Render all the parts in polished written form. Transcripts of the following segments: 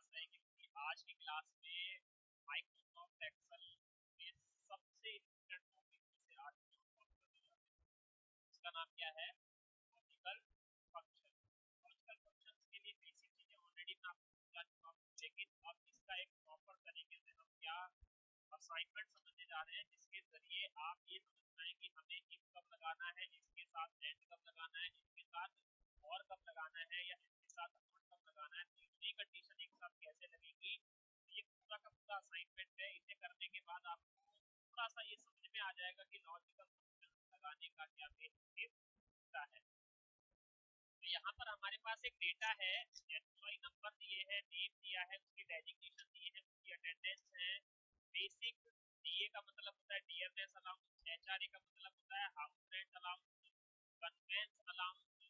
रहेगी कि आज की क्लास में माइक्रोसॉफ्ट एक्सेल में सबसे इम्पोर्टेंट टॉपिक में से आज हम बात करने जा रहे हैं। उसका नाम क्या है? Logical function. लॉजिकल फंक्शंस के लिए बेसिक चीजें ऑलरेडी मैं आपको बता चुका हूँ, लेकिन अब इसका एक प्रॉपर तरीके से हम क्या असाइनमेंट समझने जा रहे हैं, जिसके जरिए आप ये समझ पाए कि हमें इफ कब लगाना है, इसके साथ एंड कब लगाना है, इसके साथ और कब लगाना है, या इसके साथ नॉट कब लगाना है। तीनों ही कंडीशन एक साथ कैसे लगेगी, ये पूरा का पूरा असाइनमेंट है। इसे करने के बाद आपको थोड़ा सा ये समझ में आ जाएगा कि लॉजिकल फंक्शन लगाने का क्या बेसिक होता है। तो यहाँ पर हमारे पास एक डेटा है, एम्प्लॉय नंबर दिए हैं, नेम दिया है, उसकी डेजिग्नेशन दिए हैं, उसकी अटेंडेंस है। बेसिक डीए का मतलब होता है डियरनेस अलाउंस, एचआरए का मतलब होता है house rent allowance, convince allowance,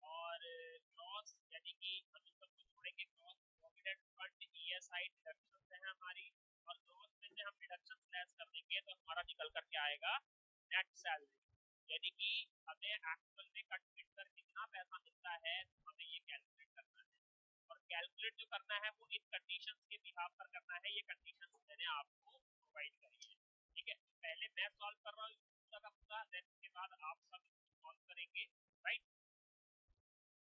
और ग्रॉस यानी कि हम इन सबको जोड़ेंगे, gross provident fund ESI deductions है हमारी, और ग्रॉस में से हम डिडक्शन लेस कर देंगे तो हमारा निकल करके आएगा नेट सैलरी। यानी कि हमें एक्चुअल में कट पिट कर कितना पैसा मिलता है तो हमें ये कैलकुलेट करना है, और कैलकुलेट जो करना है वो इन कंडीशंस के बिहाफ पर करना है। ये कंडीशंस मैंने आपको प्रोवाइड करी है, ठीक है। तो पहले मैं सॉल्व कर रहा हूँ पूरा का पूरा, देन उसके बाद आप सब सॉल्व करेंगे, राइट।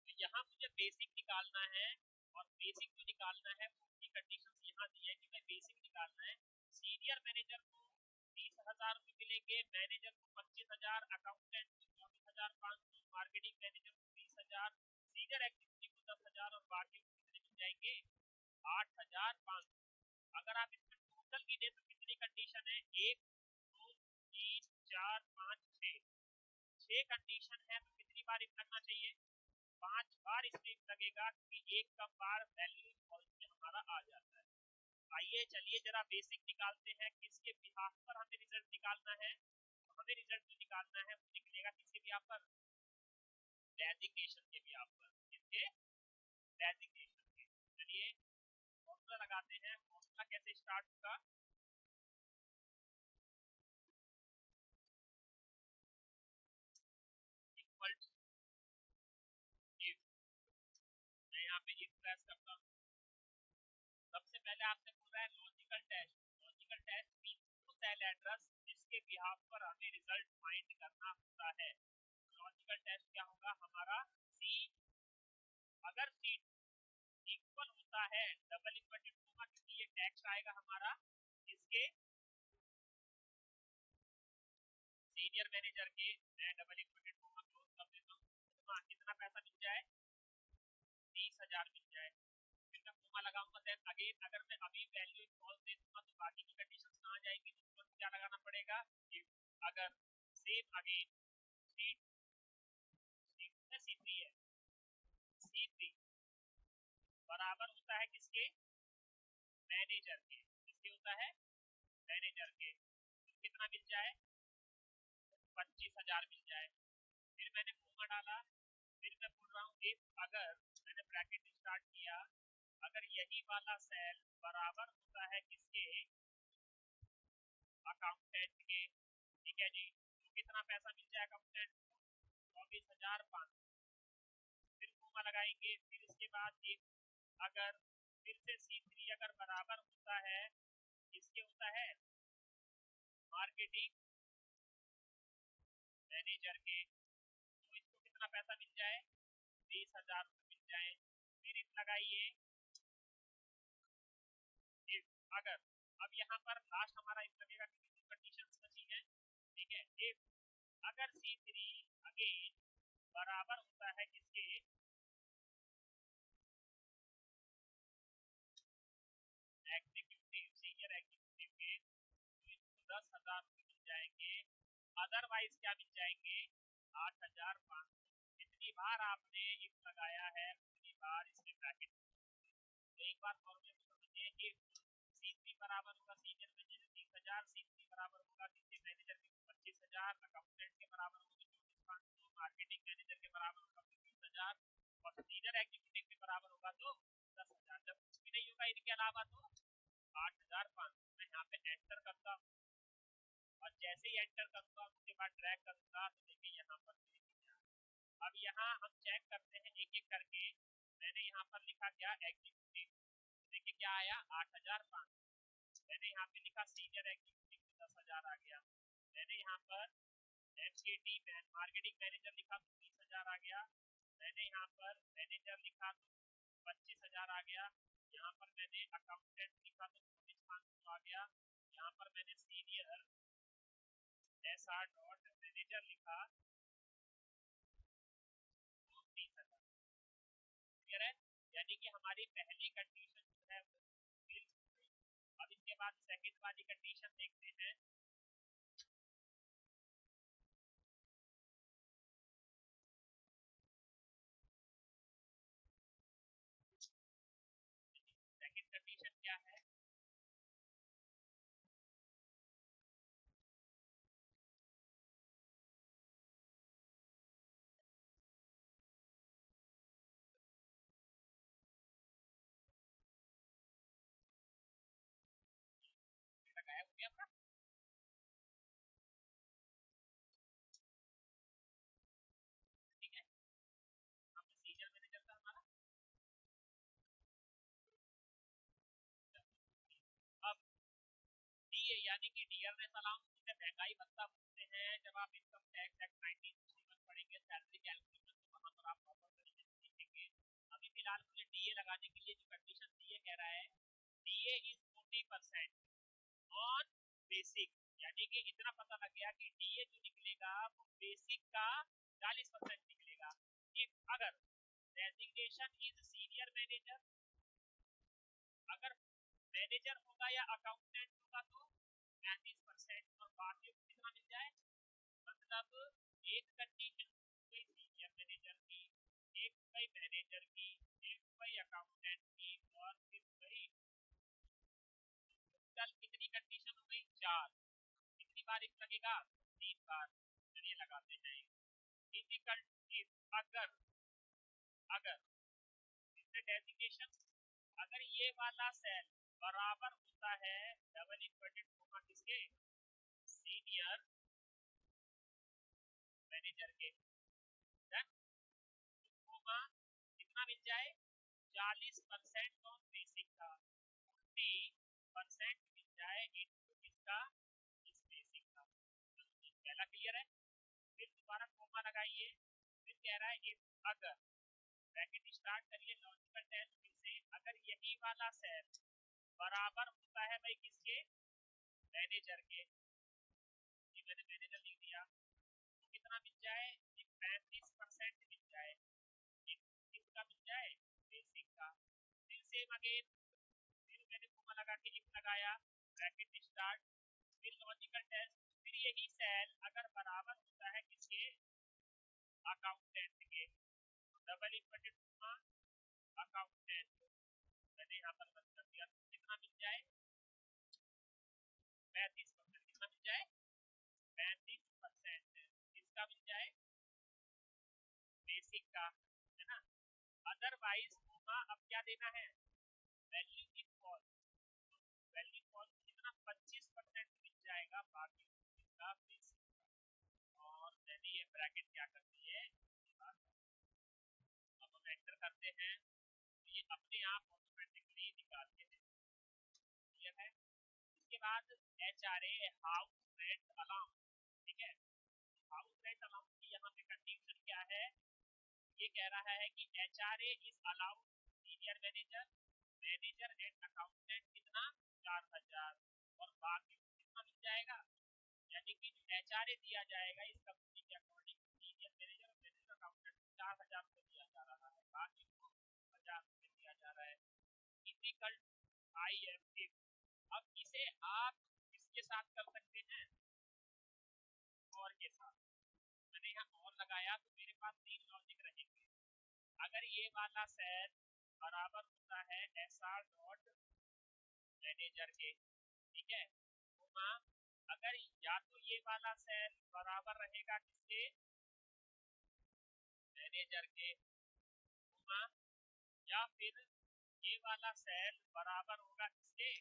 तो यहाँ मुझे बेसिक निकालना है, और बेसिक जो निकालना है वो की कंडीशंस यहाँ दी है कि मैं बेसिक निकालना है। सीनियर मैनेजर को 30,000 रुपये मिलेंगे, मैनेजर को 25,000, अकाउंटेंट को 24,500, मार्केटिंग मैनेजर को 20,000, सीनियर एग्जीक्यूटिव को 10,000, और बाकी को कितने मिल जाएंगे? 8,500। अगर आप इसमें टोटल गिने तो कितनी कंडीशन है? 1 2 3 4 5 6 कंडीशन है। तो कितनी बार इफ लगना चाहिए? 5 बार इसमें लगेगा, क्योंकि एक का बार वैल्यू फॉल्स में हमारा आ जाता है। आइए चलिए जरा बेसिक निकालते हैं। किसके बिहाफ पर हमें रिजल्ट निकालना है? तो हमें रिजल्ट जो निकालना है वो निकलेगा किसके बिहाफ पर? डेजिग्नेशन के बिहाफ पर। किसके? डेजिग्नेशन के। चलिए फॉर्मूला लगाते हैं। फॉर्मूला कैसे स्टार्ट होगा? इक्वल टू इफ, मैं यहाँ पे इफ प्रेस करता हूँ। सबसे पहले आपसे पूछ रहा है logical test. Logical test means वो सेल एड्रेस जिसके बिहाफ पर हमें रिजल्ट फाइंड करना होता है। लॉजिकल टेस्ट क्या होगा हमारा? सी, अगर सी इक्वल होता है डबल इन्वर्टेड कोमा, क्योंकि ये टेक्स्ट आएगा हमारा इसके सीनियर मैनेजर के, मैं डबल इन्वर्टेड कोमा क्लोज कर देता हूँ। कितना पैसा मिल जाए? 30,000 मिल जाए। फिर मैं कोमा लगाऊंगा, देन अगेन अगर मैं अभी वैल्यू फॉल्स दे दूंगा तो बाकी की कंडीशंस कहां जाएंगी? तो तुरंत क्या लगाना पड़ेगा? इफ अगर सेम अगेन सी C3 है, C3 बराबर होता है किसके? मैनेजर के। किसके होता है? मैनेजर के। तो कितना मिल जाए? 25,000 मिल जाए। फिर मैंने कोमा डाला, फिर मैं बोल रहा हूँ इफ, अगर मैंने ब्रैकेट स्टार्ट किया, अगर यही वाला सेल बराबर होता है किसके? अकाउंटेंट के, ठीक है जी। तो कितना पैसा मिल जाए अकाउंटेंट को? 24,500। फिर कोमा लगाएंगे, फिर इसके बाद एक, अगर फिर से C3 अगर बराबर होता है किसके होता है? मार्केटिंग मैनेजर के, तो इसको कितना पैसा मिल जाए? 20,000 रुपये मिल जाए। फिर इफ लगाइए, इफ अगर, अब यहाँ पर लास्ट हमारा इफ लगेगा क्योंकि दो कंडीशंस बची हैं, ठीक है। इफ अगर C3 अगेन बराबर होता है किसके? एग्जीक्यूटिव, सीनियर एग्जीक्यूटिव के, तो इसको 10,000 रुपये मिल जाएंगे। अदरवाइज क्या मिल जाएंगे? 8,500। जितनी बार आपने इफ लगाया है उतनी बार इसके ब्रैकेट। तो एक बार फॉर्मूले को समझिए। इफ C3 बराबर होगा सीनियर मैनेजर 30,000, C3 बराबर होगा किसके? मैनेजर के 25,000, अकाउंटेंट के बराबर होगा 24,500, मार्केटिंग मैनेजर के बराबर होगा 25,000, और सीनियर एग्जीक्यूटिव के बराबर होगा तो 10,000। जब कुछ भी नहीं होगा इनके अलावा तो 8,500। मैं यहाँ पे एंटर करता हूँ, और जैसे ही एंटर करूंगा उसके बाद ड्रैग करूंगा तो देखिए यहाँ पर देखिए। अब यहाँ हम चेक करते हैं एक एक करके। मैंने यहाँ पर लिखा क्या? एग्जीक्यूटिव। आया 8,500। मैंने यहाँ पे लिखा सीनियर एग्जीक्यूटिव 10,000 आ गया। मैंने यहाँ पर MKT मार्केटिंग मैनेजर लिखा तो 30,000 आ गया। मैंने यहाँ पर मैनेजर लिखा तो 25,000 आ गया। यहाँ पर मैंने अकाउंटेंट लिखा तो 24,500 आ गया। यहाँ पर मैंने सीनियर SR डॉट मैनेजर लिखा तो 30,000। क्लियर है? यानी कि हमारी पहली कंडीशन जो है वो फुलफिल हो गई। अब इसके बाद सेकंड वाली कंडीशन देखते हैं। सेकंड कंडीशन क्या है? लगाया हो गया अपना। ठीक है, हमने सीनियर मैनेजर का हमारा। अब डीए यानी कि डियरनेस अलाउंस जिसे महंगाई भत्ता बोलते हैं। जब आप इनकम टैक्स एक्ट 1961 पढ़ेंगे सैलरी कैलकुलेशन, तो वहां पर आप प्रॉपर तरीके से सीखेंगे। अभी फिलहाल मुझे डीए लगाने के लिए जो कंडीशन डीए कह रहा है, डीए इज 40% ऑन बेसिक। यानी कि इतना पता लग गया कि डीए जो निकलेगा वो बेसिक का 40% निकलेगा। इफ अगर डेजिग्नेशन इज सीनियर मैनेजर, अगर मैनेजर होगा या अकाउंटेंट होगा तो 35%, और बाकी कितना मिल जाए। मतलब एक कंडीशन कोई सीनियर मैनेजर की, एक कोई मैनेजर की, एक कोई अकाउंटेंट की, और फिर कोई टोटल कितनी कंडीशन हो गई? 4। कितनी बार एक लगेगा? 3 बार। चलिए लगाते हैं। इनिकल अगर अगर डेजिग्नेशन, अगर ये वाला सेल बराबर होता है डबल इन्वर्टेड कोमा किसके? सीनियर मैनेजर के। कोमा कितना मिल जाए? 40% ऑन बेसिक का, 40% मिल जाए इनटू किसका? इस बेसिक का। पहला क्लियर है? फिर दोबारा कोमा लगाइए। फिर कह रहा है इफ अगर, ब्रैकेट स्टार्ट करिए, लॉजिकल टेस्ट फिर से। अगर यही वाला सेल बराबर होता है भाई किसके? मैनेजर के। ये मैंने मैनेजर लिख दिया, तो कितना मिल जाए? 35% मिल जाए। किसका मिल जाए? बेसिक का। फिर सेम अगेन, फिर मैंने कोमा लगा के इफ लगाया, ब्रैकेट स्टार्ट, फिर लॉजिकल टेस्ट। फिर यही सेल अगर बराबर होता है किसके? अकाउंटेंट के, डबल इन्वर्टेड कोमा अकाउंटेंट, मैंने यहाँ पर बंद कर दिया, तो कितना मिल जाए? 35%। कितना मिल जाए? 35% किसका मिल जाए? बेसिक का, है ना। अदरवाइज कोमा अब क्या देना है? Value in false. तो वैल्यू फॉल्स कितना? 25% मिल जाएगा, बाकी किसका? बेसिक का। और मैंने ये ब्रैकेट क्या कर दी है? अब हम एंटर करते हैं, तो ये अपने आप ऑटोमेटिकली निकाल के दे। क्लियर है? इसके बाद HRA हाउस रेंट अलाउंस। ठीक है, हाउस रेंट अलाउंस की यहाँ पे कंडीशन क्या है? ये कह रहा है कि HRA is allowed senior manager, manager and accountant कितना? 4,000, और बाकी कितना मिल जाएगा? यानी कि जो HRA दिया जाएगा इस कंपनी के अकॉर्डिंग सीनियर मैनेजर और मैनेजर अकाउंटेंट 4,000 रुपये दिया जा रहा है, बाकी को 1,000 रुपये दिया जा रहा है। Typical IFF। अब इसे आप किसके साथ कर सकते हैं? और के साथ। मैंने यहाँ और लगाया तो मेरे पास 3 लॉजिक रहेंगे। अगर ये वाला सेल बराबर होता है SR डॉट मैनेजर के, ठीक है, कोमा अगर या तो ये वाला सेल बराबर रहेगा किसके? मैनेजर के, कोमा या फिर ये वाला सेल बराबर होगा किसके?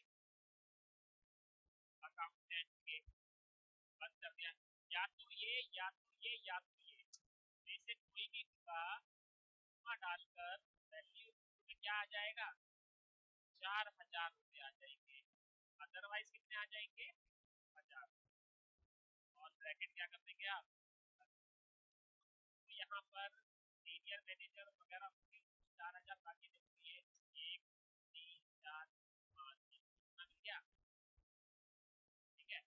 अकाउंटेंट के। बंद कर दिया। या तो ये या तो ये या तो ये, जैसे कोई भी होगा डालकर वैल्यू में क्या आ जाएगा? 4,000 रुपये आ जाएंगे, अदरवाइज कितने आ जाएंगे 1,000। और ब्रैकेट क्या कर देंगे आप, तो यहाँ पर सीनियर मैनेजर वगैरह 4,000 बाकी देखिए 1 3 4 5 मिल गया। ठीक है,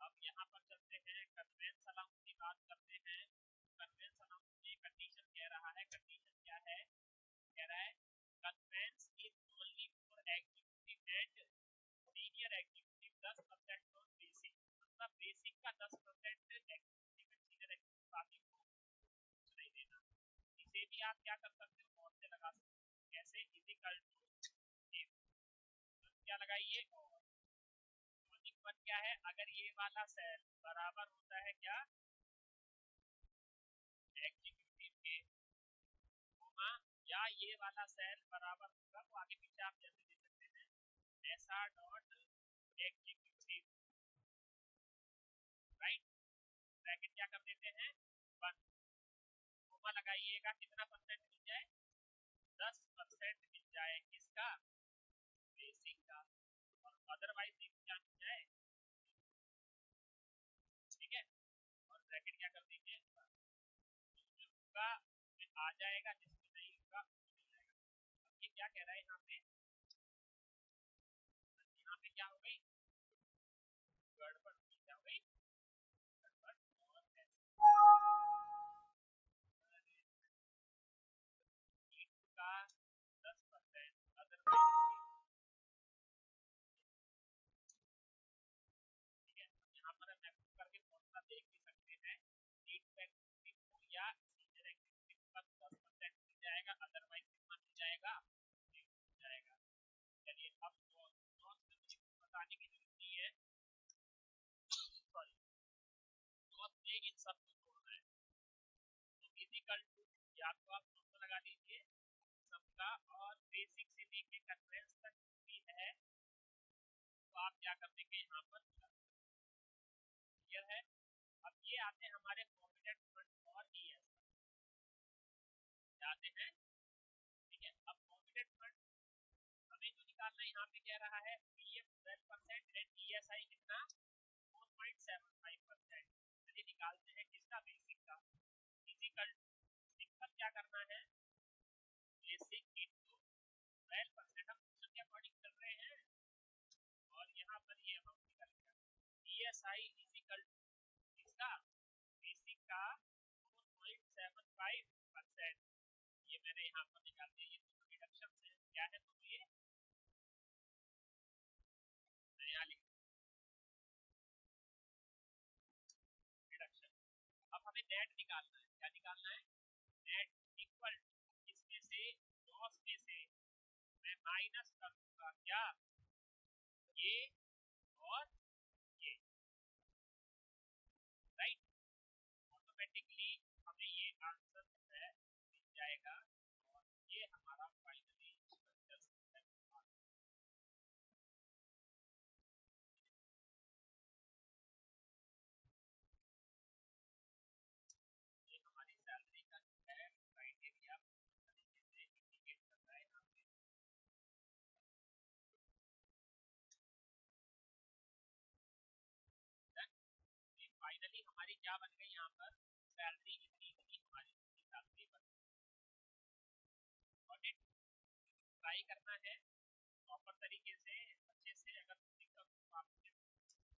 अब यहाँ पर चलते हैं कन्वेंस अलाउंस की बात करते हैं। कन्वेंस अलाउंस में कंडीशन कह रहा है, कंडीशन क्या है, कह रहा है conveyance is only for executive and senior executive 10% on basic, मतलब बेसिक का 10% एग्जीक्यूटिव एंड सीनियर एग्जीक्यूटिव बाकी को नहीं देना। इसे भी आप क्या कर सकते हो, और से लगा सकते हो, कैसे, इजिकल टू क्या लगाइए, और लॉजिक वन क्या है, अगर ये वाला सेल बराबर होता है क्या एग्जीक्यूटिव के, या ये वाला सेल बराबर होगा, वो आगे पीछे आप जैसे दे सकते हैं ऐसा डॉट एग्जीक्यूटिव, राइट, ब्रैकेट क्या कर देते हैं 1, कोमा लगाइएगा, कितना परसेंट मिल जाए 10% मिल जाए किसका, बेसिक का, और अदरवाइज क्या मिल जाए। ठीक है, और ब्रैकेट क्या कर देंगे, जिसमें होगा आ जाएगा, जिसमें नहीं होगा नहीं जाएगा। अब ये क्या कह रहा है यहाँ पे, यहाँ पे क्या हो गई गड़बड़, क्या हो गई गड़बड़, और का 10% अदरवाइज। ठीक है, यहाँ पर हम एक्टिव करके फॉर्मूला देख भी सकते हैं, नीड टू एक्टिव या सीनियर एक्टिव का 10% मिल जाएगा, अदरवाइज कितना मिल जाएगा, मिल जाएगा। चलिए अब नॉट में मुझे बताने की जरूरत नहीं है, सॉरी, नॉट में इन सब को जोड़ना है, तो फिजिकल टू या तो आप फॉर्मूला लगा लीजिए सबका, और बेसिक से लेके कन्वेंस तक भी है, तो आप क्या कर देंगे यहाँ पर, क्लियर है। अब ये आते हैं हमारे प्रोविडेंट फंड और ईएस जाते हैं। ठीक है, अब प्रोविडेंट फंड हमें जो निकालना है, यहाँ पे कह रहा है पीएफ 12% एंड ईएसआई कितना 4.75%। चलिए निकालते हैं किसका, बेसिक का, फिजिकल सिंपल क्या करना है, बेसिक इनटू 12%, हम क्वेश्चन के अकॉर्डिंग कर रहे हैं, और यहाँ पर ये अमाउंट निकल गया, ईएसआई इजिकल इसका बेसिक का 4.75%, ये मैंने यहाँ पर निकाल दिया, ये दोनों रिडक्शन है, क्या है तो ये नया लिख रिडक्शन। अब हमें नेट निकालना है, क्या निकालना है, नेट इक्वल टू इसमें से लॉस में से मैं माइनस करूंगा क्या, ये और ये, राइट, ऑटोमेटिकली हमें ये आंसर जो है मिल जाएगा, और ये हमारा फाइनली स्ट्रक्चर है। ये हमारी सैलरी का जो है क्राइटेरिया तरीके से इंडिकेट करता है यहाँ पे। फाइनली हमारी क्या बन गई यहाँ पर, सैलरी इतनी इतनी हमारी सैलरी बन गई। ट्राई करना है प्रॉपर